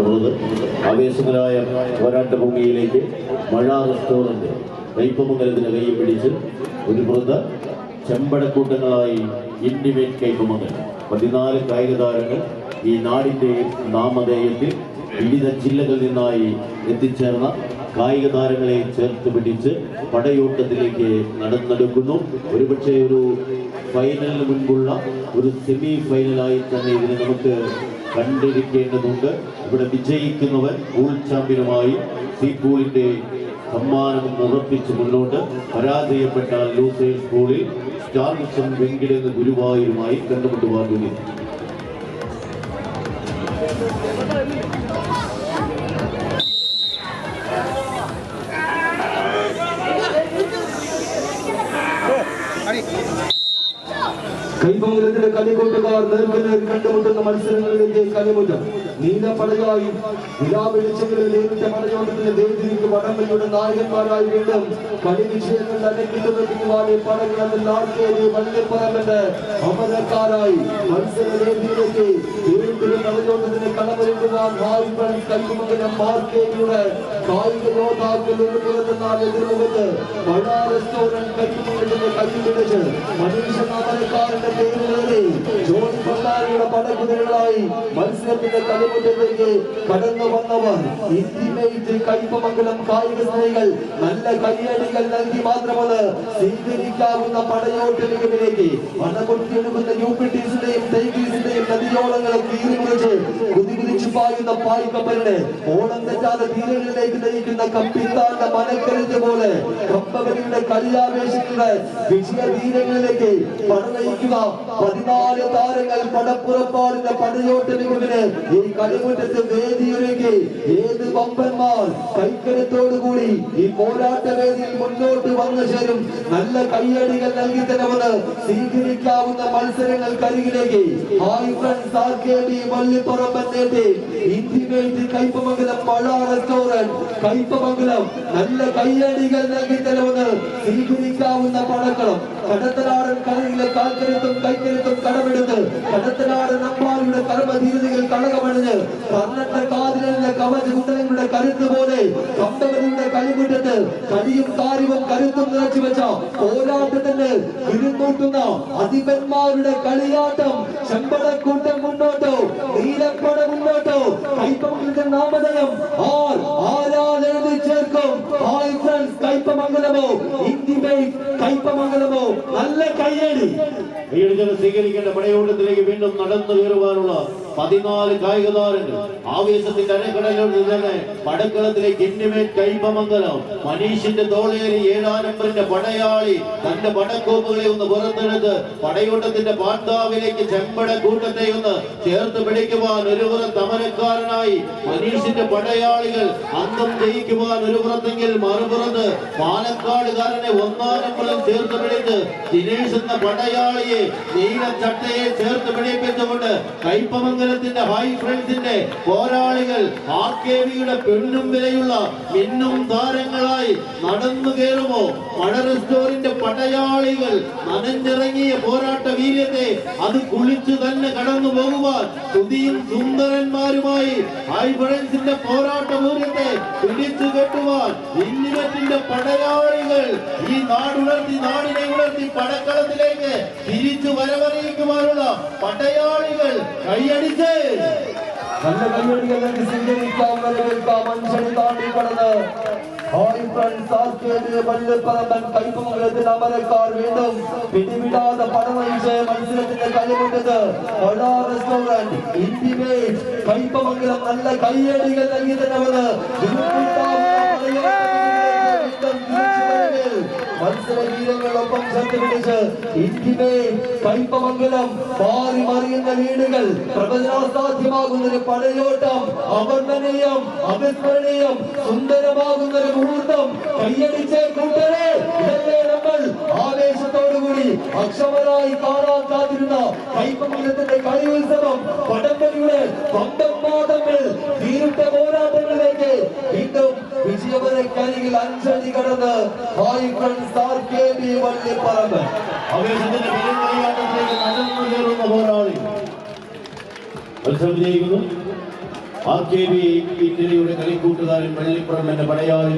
എന്നുള്ളത്. ആവേശകരമായ പോരാട്ട ഭൂമിയിലേക്ക് മഴ റെസ്റ്റോറൻറ്റ് കയ്പമംഗലത്തിന് കൈ പിടിച്ച് ഒരു പുറത്ത് ചെമ്പടക്കൂട്ടങ്ങളായി ഇന്റിമേറ്റ് കയ്പമംഗലം 14 കായിക താരങ്ങൾ ഈ നാടിൻ്റെ നാമധേയത്തിൽ വിവിധ ജില്ലകളിൽ നിന്നായി എത്തിച്ചേർന്ന കായിക താരങ്ങളെ ചേർത്ത് പിടിച്ച് പടയോട്ടത്തിലേക്ക് നടന്നെടുക്കുന്നു. ഒരുപക്ഷെ ഒരു ഫൈനലിന് മുൻപുള്ള ഒരു സെമി ഫൈനലായി തന്നെ ഇതിനെ നമുക്ക് കണ്ടിരിക്കേണ്ടതുണ്ട്. ഇവിടെ വിജയിക്കുന്നവൻ പൂൾ ചാമ്പ്യനുമായി സി പൂളിന്റെ സമ്മാനം ഉറപ്പിച്ച് മുന്നോട്ട്, പരാജയപ്പെട്ടാൽ ലൂസേഴ്സ് പൂളിൽ സ്റ്റാർ മിഷൻ വെങ്കിടെന്ന് ഗുരുവായൂരുമായി കണ്ടുമുട്ടുവാൻ. കൈപമംഗലത്തിന്റെ കളിക്കൂട്ടുകാർ നേർക്കുനേർ കണ്ടുമുട്ടുന്ന മത്സരങ്ങളിലേക്ക് കളിമുറ്റം നീലപ്പടയായും നിലാവെളിച്ചങ്ങളിൽ നേരിട്ട പടയോട്ടത്തിന്റെ വേദിക്ക് വടംവലിയുടെ നായകന്മാരായി വീണ്ടും കളി വിഷയങ്ങൾ അലക്കിത്തുറപ്പിക്കുവാനെ പടകളത്തിൽ നാൾക്കേരി വള്ളിപ്പറമ്പന്റെ അമരക്കാരായി മത്സര വേദിയിലേക്ക് വീണ്ടും പടയോട്ടത്തിന് കളമൊരുക്കുവാൻ കൈപമംഗലം മാർക്കേരിയുടെ കായിക യോദ്ധാക്കൾ പുറത്തുനിന്നാൽ എതിർമുഖത്ത് മഴ റെസ്റ്റോറന്റ് കൈപമംഗലത്തിന്റെ കൈ പിടിച്ച് മനീഷൻ അമരക്കാരന്റെ ജോണി ഭണ്ഡാരിയുടെ പടകുതിരകളായി മത്സരത്തിന്റെ കളിമുറ്റത്തേക്ക് കടന്നു വന്നവർ ഇന്റിമേറ്റ് കയ്പമംഗലം കായിക സ്നേഹികൾ നല്ല കയ്യടികൾ നൽകി മാത്രമാണ് സ്വീകരിക്കാവുന്ന പടയോട്ട മികവിലേക്ക് മണകൊടുത്തിയെടുക്കുന്ന യൂപിറ്റീസിന്റെയും ടൈഗീസിന്റെയും നദിയോളങ്ങളെ കീറിമുറിച്ച് കുതികുതിച്ചു പായുന്ന പായ്ക്കപ്പലിനെ ഓണം തെറ്റാതെ തീരങ്ങളിലേക്ക് നയിക്കുന്ന കപ്പിത്താന്റെ മനക്കരുത്ത് പോലെ കപ്പവലിയുടെ കളിയാവേശങ്ങളുടെ വിജയ തീരങ്ങളിലേക്ക് പടനയിക്കുക 14 താരങ്ങൾ പടപ്പുറപ്പാടിന്റെ പടയോട്ട മികവിന് ഈ കളിമുറ്റത്ത് വേദിയൊരുക്കി ഏത് വമ്പന്മാർ കൈക്കരുത്തോടുകൂടി ഈ പോരാട്ട വേദിയിൽ മുന്നോട്ട് വന്നു ചേരും. നല്ല കയ്യടികൾ നൽകി തരമെന്ന് സ്വീകരിക്കാവുന്ന മത്സരങ്ങൾക്കരികിലേക്ക് ഹായ് ഫ്രണ്ട്സ് ആർക്കേഡി വള്ളിപ്പറമ്പന്റെ ഇന്റിമേറ്റ് കയ്പമംഗലം മഴ റെസ്റ്റോറന്റ് കയ്പമംഗലം നല്ല കയ്യടികൾ നൽകി തരമെന്ന് സ്വീകരിക്കാവുന്ന പടക്കളം കടത്തനാടൻ കരയിലെ കാൽക്കരുത്തും കൈക്കരുത്തും കടമെടുത്ത് കടത്തനാടൻ അമ്പാരുടെ കർമ്മധീരതകൾ കളകമണിഞ്ഞ് കർണട്ട കാതിലെ കവച കുണ്ടലങ്ങളുടെ കരുത്ത് പോലെ കമ്പവലിയുടെ കളിമുറ്റത്ത് കടിയും കാര്യവും കരുത്തും നിറച്ചു വെച്ച പോരാട്ടത്തിന് ഇരുന്നൂട്ടുന്ന അധിപന്മാരുടെ കളിയാട്ടം. ചെമ്പടക്കൂട്ടം മുന്നോട്ടോ, നീലപ്പട മുന്നോട്ടോ, കയ്പമംഗലത്തിന്റെ നാമധേയം ആരാധന ചേർക്കും. ഹായ് ഫ്രണ്ട്സ് കയ്പമംഗലമോ ഇന്റിമേറ്റ് കയ്പമംഗലമോ നല്ല കയ്യടി സ്വീകരിക്കേണ്ട പടയോട്ടത്തിലേക്ക് വീണ്ടും നടന്നു കയറുവാനുള്ള 14 കായിക താരങ്ങൾ ആവേശത്തിന്റെ അരക്കടലിൽ തന്നെ പടക്കളത്തിലേക്ക് ഇന്റിമേറ്റ് കയ്പമംഗലം മനീഷിന്റെ തോളേറി 7-ാം നമ്പറിന്റെ പടയാളി തന്റെ പടക്കോപ്പുകളെ ഒന്ന് പുറത്തെടുത്ത് പടയോട്ടത്തിന്റെ പാണ്ഡാവിലേക്ക് ചെമ്പട കൂട്ടത്തെ ഒന്ന് ചേർത്ത് പിടിക്കുവാൻ ഒരു പുറത്ത് അമരക്കാരനായി മനീഷിന്റെ പടയാളികൾ അന്തം ജയിക്കുവാൻ ഒരു പുറത്തെങ്കിൽ മറുപുറത്ത് പാലക്കാടുകാരനെ 1-ാം നമ്പറിൽ ചേർത്ത് പിടിച്ച് ദിനേശ് എന്ന പടയാളിയെ നീല ചട്ടയെ ചേർത്ത് പിടിപ്പിച്ചുകൊണ്ട് കയ്പമംഗലത്തിന്റെ ഹായ് ഫ്രണ്ട്സിന്റെ പോരാളികൾ ആർകെവിയുടെ പെണ്ണും വിലയുള്ള മിന്നും താരങ്ങളായി നടന്നു കയറുമോ? മഴ റെസ്റ്റോറന്റ് പടയാളികൾ നനഞ്ഞിറങ്ങിയ പോരാട്ട വീര്യത്തെ അത് കുളിച്ചു തന്നെ കടന്നു പോകുവാൻ തുതിയും സുന്ദരന്മാരുമായി ഹായ് ഫ്രണ്ട്സിന്റെ പോരാട്ട വീര്യത്തെ പിടിച്ചു കെട്ടുവാൻ ഇന്റിമേറ്റിന്റെ പടയാളികൾ ഈ നാടിനെ ഉണർത്തി പടക്കളത്തിലേക്ക് തിരിച്ചു വരവറിയിക്കുവാനുള്ള പടയാളികൾ കൈയടിച്ച് നല്ല കയ്യടികൾ സ്വീകരിക്കാവുന്ന മനുഷ്യനെ താണ്ടി കടന്ന് കയ്പമംഗലത്തിന്റെ അമരക്കാർ വീണ്ടും പിടിവിടാതെ പടനയിച്ച് മത്സരത്തിന്റെ കളിമുറ്റത്ത് റെസ്റ്റോറന്റ് ഇന്റിമേറ്റ് കയ്പമംഗലം നല്ല കയ്യടികൾ നൽകി തരമെന്ന് മത്സര വീരങ്ങളൊപ്പം ചേർത്ത് പിടിച്ച് ഇന്റിമേറ്റ് കയ്പമംഗലം മാറി മറിയുന്ന വീടുകൾ പ്രവചനാസാധ്യമാകുന്നൊരു പടയോട്ടം അവർണ്ണനീയം അവിസ്മരണീയം സുന്ദരമാകുന്നൊരു മുഹൂർത്തം കയ്യടിച്ച് കൂട്ടരെ ഇതല്ലേ നമ്മൾ ആവേശത്തോടുകൂടി അക്ഷമരായി കാണാൻ കാത്തിരുന്ന കയ്പമംഗലത്തിന്റെ കളിയുത്സവം വടംവലിയുടെ പമ്പന്മാതങ്ങൾ തീരുട്ട പോരാട്ടങ്ങളിലേക്ക് വീണ്ടും വിജയവരക്കരികിൽ 5 അടി കടന്ന് ഹായ് ഫ്രണ്ട്സ് ആർകെഡി വള്ളിപ്പറമ്പ് ആവേശത്തിന്റെ പെരുമലയാട്ടത്തിലേക്ക് നടന്നു കയറുന്ന പോരാളി മത്സരം വിജയിക്കുന്നു. RKB ഇറ്റലിയുടെ കളിക്കൂട്ടുകാരൻ വെള്ളിപ്പുറം എന്ന പടയാളി